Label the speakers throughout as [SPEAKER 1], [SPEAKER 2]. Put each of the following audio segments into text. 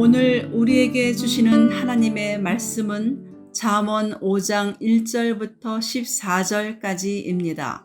[SPEAKER 1] 오늘 우리에게 주시는 하나님의 말씀은 잠언 5장 1절부터 14절까지입니다.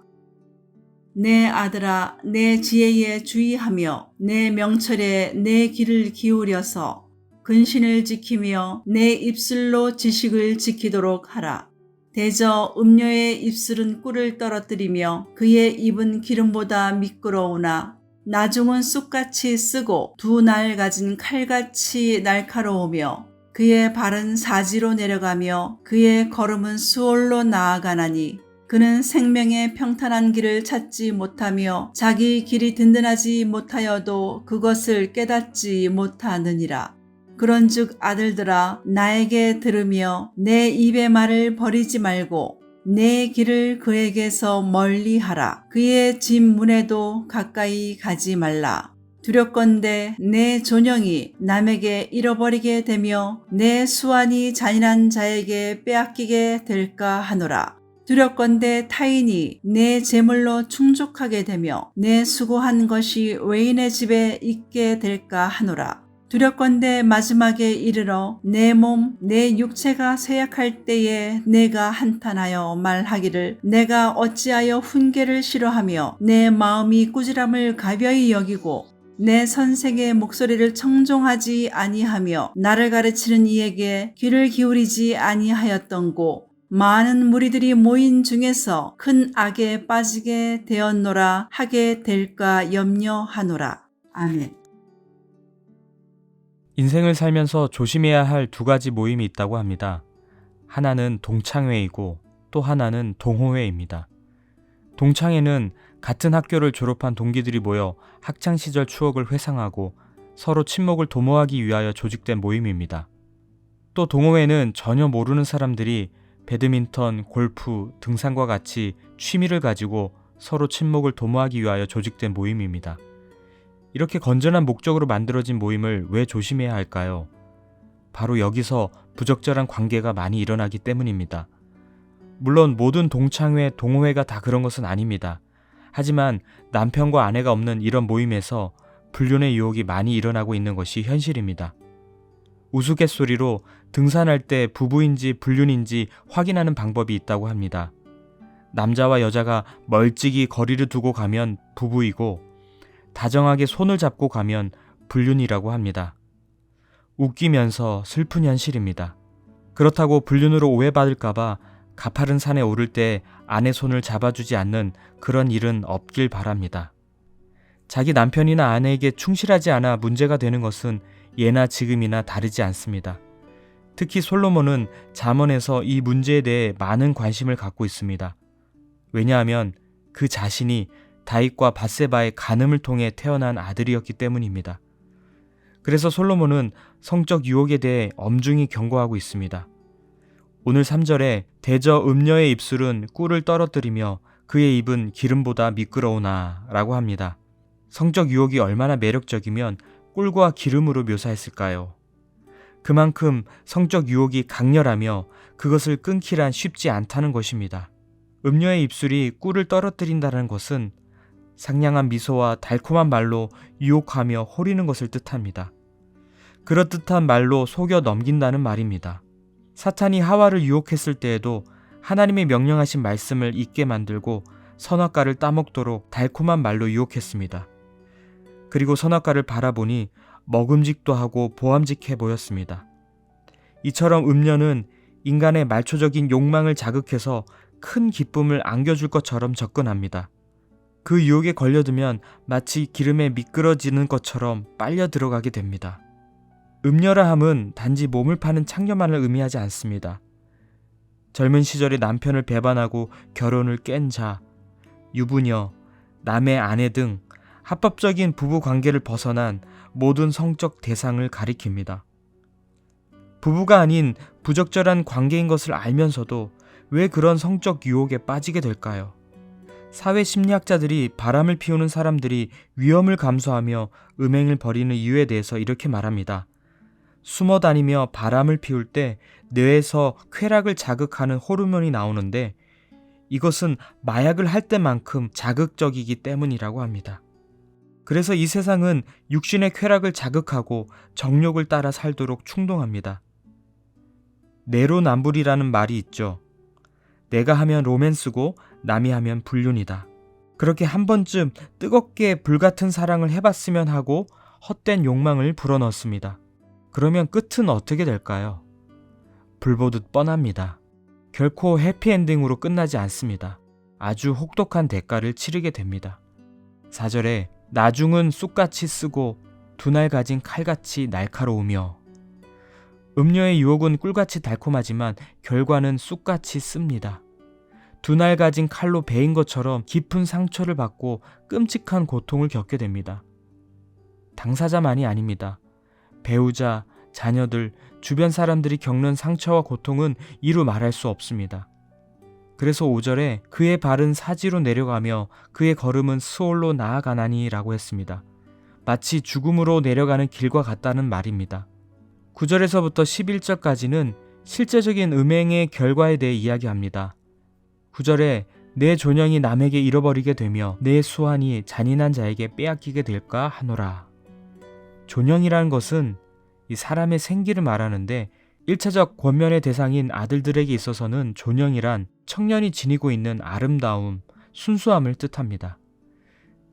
[SPEAKER 1] 내 아들아, 내 지혜에 주의하며 내 명철에 내 귀를 기울여서 근신을 지키며 내 입술로 지식을 지키도록 하라. 대저 음녀의 입술은 꿀을 떨어뜨리며 그의 입은 기름보다 미끄러우나 나중은 쑥같이 쓰고 두 날 가진 칼같이 날카로우며 그의 발은 사지로 내려가며 그의 걸음은 수월로 나아가나니 그는 생명의 평탄한 길을 찾지 못하며 자기 길이 든든하지 못하여도 그것을 깨닫지 못하느니라. 그런즉 아들들아, 나에게 들으며 내 입의 말을 버리지 말고 내 길을 그에게서 멀리하라. 그의 집 문에도 가까이 가지 말라. 두렵건대 내 존영이 남에게 잃어버리게 되며 내 수완이 잔인한 자에게 빼앗기게 될까 하노라. 두렵건대 타인이 내 재물로 충족하게 되며 내 수고한 것이 외인의 집에 있게 될까 하노라. 두렵건대 마지막에 이르러 내 몸, 내 육체가 쇠약할 때에 내가 한탄하여 말하기를 내가 어찌하여 훈계를 싫어하며 내 마음이 꾸지람을 가벼이 여기고 내 선생의 목소리를 청종하지 아니하며 나를 가르치는 이에게 귀를 기울이지 아니하였던고. 많은 무리들이 모인 중에서 큰 악에 빠지게 되었노라 하게 될까 염려하노라. 아멘.
[SPEAKER 2] 인생을 살면서 조심해야 할 두 가지 모임이 있다고 합니다. 하나는 동창회이고 또 하나는 동호회입니다. 동창회는 같은 학교를 졸업한 동기들이 모여 학창시절 추억을 회상하고 서로 친목을 도모하기 위하여 조직된 모임입니다. 또 동호회는 전혀 모르는 사람들이 배드민턴, 골프, 등산과 같이 취미를 가지고 서로 친목을 도모하기 위하여 조직된 모임입니다. 이렇게 건전한 목적으로 만들어진 모임을 왜 조심해야 할까요? 바로 여기서 부적절한 관계가 많이 일어나기 때문입니다. 물론 모든 동창회, 동호회가 다 그런 것은 아닙니다. 하지만 남편과 아내가 없는 이런 모임에서 불륜의 유혹이 많이 일어나고 있는 것이 현실입니다. 우스갯소리로 등산할 때 부부인지 불륜인지 확인하는 방법이 있다고 합니다. 남자와 여자가 멀찍이 거리를 두고 가면 부부이고 다정하게 손을 잡고 가면 불륜이라고 합니다. 웃기면서 슬픈 현실입니다. 그렇다고 불륜으로 오해받을까봐 가파른 산에 오를 때 아내 손을 잡아주지 않는 그런 일은 없길 바랍니다. 자기 남편이나 아내에게 충실하지 않아 문제가 되는 것은 예나 지금이나 다르지 않습니다. 특히 솔로몬은 잠언에서 이 문제에 대해 많은 관심을 갖고 있습니다. 왜냐하면 그 자신이 다윗과 밧세바의 간음을 통해 태어난 아들이었기 때문입니다. 그래서 솔로몬은 성적 유혹에 대해 엄중히 경고하고 있습니다. 오늘 3절에 대저 음녀의 입술은 꿀을 떨어뜨리며 그의 입은 기름보다 미끄러우나 라고 합니다. 성적 유혹이 얼마나 매력적이면 꿀과 기름으로 묘사했을까요? 그만큼 성적 유혹이 강렬하며 그것을 끊기란 쉽지 않다는 것입니다. 음녀의 입술이 꿀을 떨어뜨린다는 것은 상냥한 미소와 달콤한 말로 유혹하며 호리는 것을 뜻합니다. 그럴듯한 말로 속여 넘긴다는 말입니다. 사탄이 하와를 유혹했을 때에도 하나님의 명령하신 말씀을 잊게 만들고 선악과를 따먹도록 달콤한 말로 유혹했습니다. 그리고 선악과를 바라보니 먹음직도 하고 보암직해 보였습니다. 이처럼 음녀는 인간의 말초적인 욕망을 자극해서 큰 기쁨을 안겨줄 것처럼 접근합니다. 그 유혹에 걸려들면 마치 기름에 미끄러지는 것처럼 빨려 들어가게 됩니다. 음녀라 함은 단지 몸을 파는 창녀만을 의미하지 않습니다. 젊은 시절에 남편을 배반하고 결혼을 깬 자, 유부녀, 남의 아내 등 합법적인 부부 관계를 벗어난 모든 성적 대상을 가리킵니다. 부부가 아닌 부적절한 관계인 것을 알면서도 왜 그런 성적 유혹에 빠지게 될까요? 사회 심리학자들이 바람을 피우는 사람들이 위험을 감수하며 음행을 벌이는 이유에 대해서 이렇게 말합니다. 숨어 다니며 바람을 피울 때 뇌에서 쾌락을 자극하는 호르몬이 나오는데 이것은 마약을 할 때만큼 자극적이기 때문이라고 합니다. 그래서 이 세상은 육신의 쾌락을 자극하고 정욕을 따라 살도록 충동합니다. 내로남불이라는 말이 있죠. 내가 하면 로맨스고 남이 하면 불륜이다. 그렇게 한 번쯤 뜨겁게 불같은 사랑을 해봤으면 하고 헛된 욕망을 불어넣습니다. 그러면 끝은 어떻게 될까요? 불보듯 뻔합니다. 결코 해피엔딩으로 끝나지 않습니다. 아주 혹독한 대가를 치르게 됩니다. 4절에 나중은 쑥같이 쓰고 두 날 가진 칼같이 날카로우며, 음료의 유혹은 꿀같이 달콤하지만 결과는 쑥같이 씁니다. 두 날 가진 칼로 베인 것처럼 깊은 상처를 받고 끔찍한 고통을 겪게 됩니다. 당사자만이 아닙니다. 배우자, 자녀들, 주변 사람들이 겪는 상처와 고통은 이루 말할 수 없습니다. 그래서 5절에 그의 발은 사지로 내려가며 그의 걸음은 스올로 나아가나니 라고 했습니다. 마치 죽음으로 내려가는 길과 같다는 말입니다. 9절에서부터 11절까지는 실제적인 음행의 결과에 대해 이야기합니다. 9절에 내 존영이 남에게 잃어버리게 되며 내 수완이 잔인한 자에게 빼앗기게 될까 하노라. 존영이라는 것은 이 사람의 생기를 말하는데 1차적 권면의 대상인 아들들에게 있어서는 존영이란 청년이 지니고 있는 아름다움, 순수함을 뜻합니다.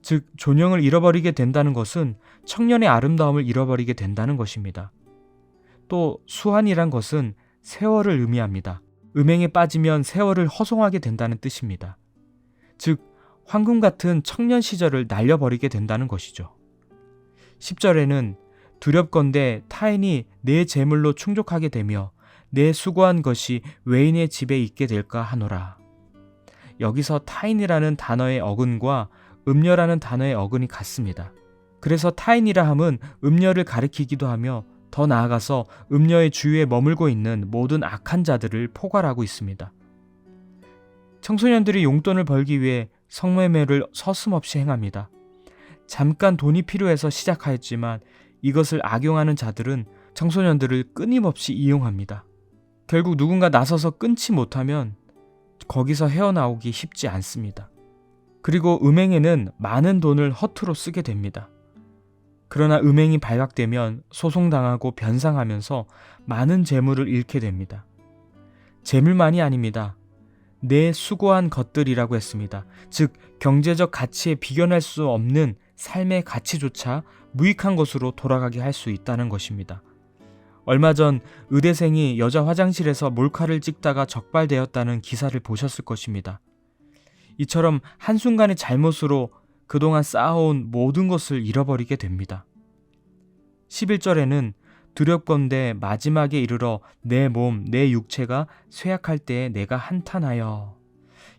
[SPEAKER 2] 즉, 존영을 잃어버리게 된다는 것은 청년의 아름다움을 잃어버리게 된다는 것입니다. 또 수완이란 것은 세월을 의미합니다. 음행에 빠지면 세월을 허송하게 된다는 뜻입니다. 즉, 황금 같은 청년 시절을 날려버리게 된다는 것이죠. 10절에는 두렵건대 타인이 내 재물로 충족하게 되며 내 수고한 것이 외인의 집에 있게 될까 하노라. 여기서 타인이라는 단어의 어근과 음녀라는 단어의 어근이 같습니다. 그래서 타인이라 함은 음녀를 가리키기도 하며 더 나아가서 음녀의 주위에 머물고 있는 모든 악한 자들을 포괄하고 있습니다. 청소년들이 용돈을 벌기 위해 성매매를 서슴없이 행합니다. 잠깐 돈이 필요해서 시작하였지만 이것을 악용하는 자들은 청소년들을 끊임없이 이용합니다. 결국 누군가 나서서 끊지 못하면 거기서 헤어나오기 쉽지 않습니다. 그리고 음행에는 많은 돈을 허투루 쓰게 됩니다. 그러나 음행이 발각되면 소송당하고 변상하면서 많은 재물을 잃게 됩니다. 재물만이 아닙니다. 내 수고한 것들이라고 했습니다. 즉, 경제적 가치에 비견할 수 없는 삶의 가치조차 무익한 것으로 돌아가게 할 수 있다는 것입니다. 얼마 전 의대생이 여자 화장실에서 몰카를 찍다가 적발되었다는 기사를 보셨을 것입니다. 이처럼 한순간의 잘못으로 그동안 쌓아온 모든 것을 잃어버리게 됩니다. 11절에는 두렵건대 마지막에 이르러 내 몸, 내 육체가 쇠약할 때에 내가 한탄하여,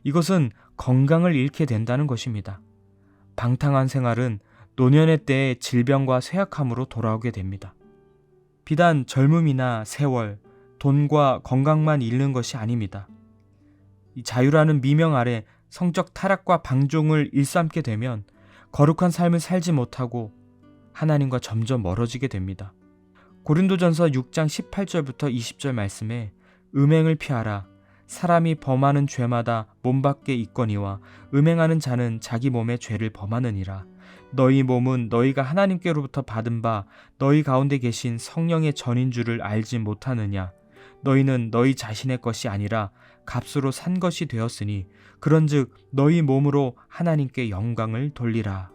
[SPEAKER 2] 이것은 건강을 잃게 된다는 것입니다. 방탕한 생활은 노년의 때의 질병과 쇠약함으로 돌아오게 됩니다. 비단 젊음이나 세월, 돈과 건강만 잃는 것이 아닙니다. 이 자유라는 미명 아래 성적 타락과 방종을 일삼게 되면 거룩한 삶을 살지 못하고 하나님과 점점 멀어지게 됩니다. 고린도전서 6장 18절부터 20절 말씀에 음행을 피하라. 사람이 범하는 죄마다 몸 밖에 있거니와 음행하는 자는 자기 몸의 죄를 범하느니라. 너희 몸은 너희가 하나님께로부터 받은 바 너희 가운데 계신 성령의 전인 줄을 알지 못하느냐. 너희는 너희 자신의 것이 아니라 값으로 산 것이 되었으니 그런즉 너희 몸으로 하나님께 영광을 돌리라.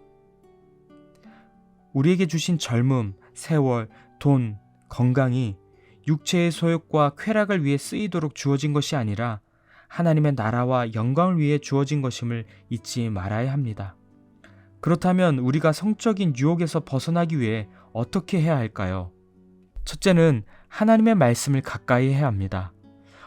[SPEAKER 2] 우리에게 주신 젊음, 세월, 돈, 건강이 육체의 소욕과 쾌락을 위해 쓰이도록 주어진 것이 아니라 하나님의 나라와 영광을 위해 주어진 것임을 잊지 말아야 합니다. 그렇다면 우리가 성적인 유혹에서 벗어나기 위해 어떻게 해야 할까요? 첫째는 하나님의 말씀을 가까이 해야 합니다.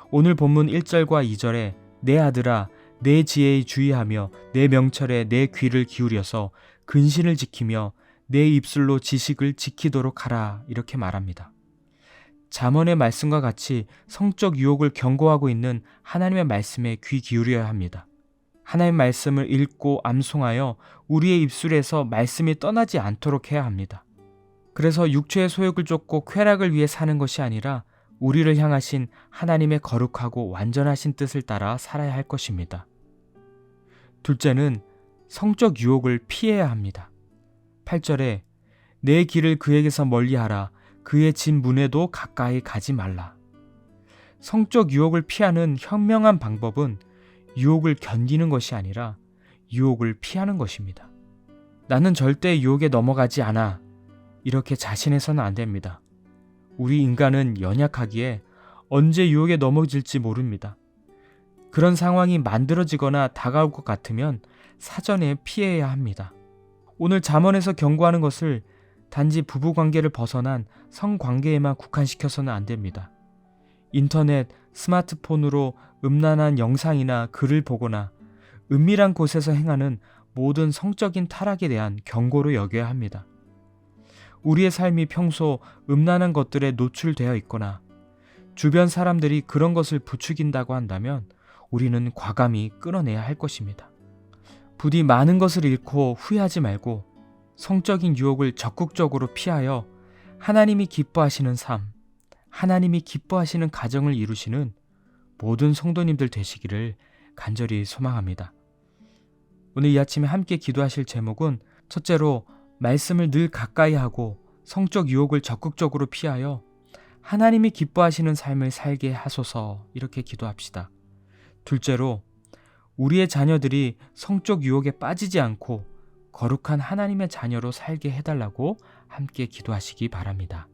[SPEAKER 2] 오늘 본문 1절과 2절에 내 아들아 내 지혜에 주의하며 내 명철에 내 귀를 기울여서 근신을 지키며 내 입술로 지식을 지키도록 하라, 이렇게 말합니다. 잠언의 말씀과 같이 성적 유혹을 경고하고 있는 하나님의 말씀에 귀 기울여야 합니다. 하나님의 말씀을 읽고 암송하여 우리의 입술에서 말씀이 떠나지 않도록 해야 합니다. 그래서 육체의 소욕을 쫓고 쾌락을 위해 사는 것이 아니라 우리를 향하신 하나님의 거룩하고 완전하신 뜻을 따라 살아야 할 것입니다. 둘째는 성적 유혹을 피해야 합니다. 8절에 내 길을 그에게서 멀리하라. 그의 집 문에도 가까이 가지 말라. 성적 유혹을 피하는 현명한 방법은 유혹을 견디는 것이 아니라 유혹을 피하는 것입니다. 나는 절대 유혹에 넘어가지 않아. 이렇게 자신해서는 안 됩니다. 우리 인간은 연약하기에 언제 유혹에 넘어질지 모릅니다. 그런 상황이 만들어지거나 다가올 것 같으면 사전에 피해야 합니다. 오늘 잠언에서 경고하는 것을 단지 부부관계를 벗어난 성관계에만 국한시켜서는 안 됩니다. 인터넷, 스마트폰으로 음란한 영상이나 글을 보거나 은밀한 곳에서 행하는 모든 성적인 타락에 대한 경고로 여겨야 합니다. 우리의 삶이 평소 음란한 것들에 노출되어 있거나 주변 사람들이 그런 것을 부추긴다고 한다면 우리는 과감히 끊어내야 할 것입니다. 부디 많은 것을 잃고 후회하지 말고 성적인 유혹을 적극적으로 피하여 하나님이 기뻐하시는 삶, 하나님이 기뻐하시는 가정을 이루시는 모든 성도님들 되시기를 간절히 소망합니다. 오늘 이 아침에 함께 기도하실 제목은 첫째로 말씀을 늘 가까이 하고 성적 유혹을 적극적으로 피하여 하나님이 기뻐하시는 삶을 살게 하소서 이렇게 기도합시다. 둘째로 우리의 자녀들이 성적 유혹에 빠지지 않고 거룩한 하나님의 자녀로 살게 해달라고 함께 기도하시기 바랍니다.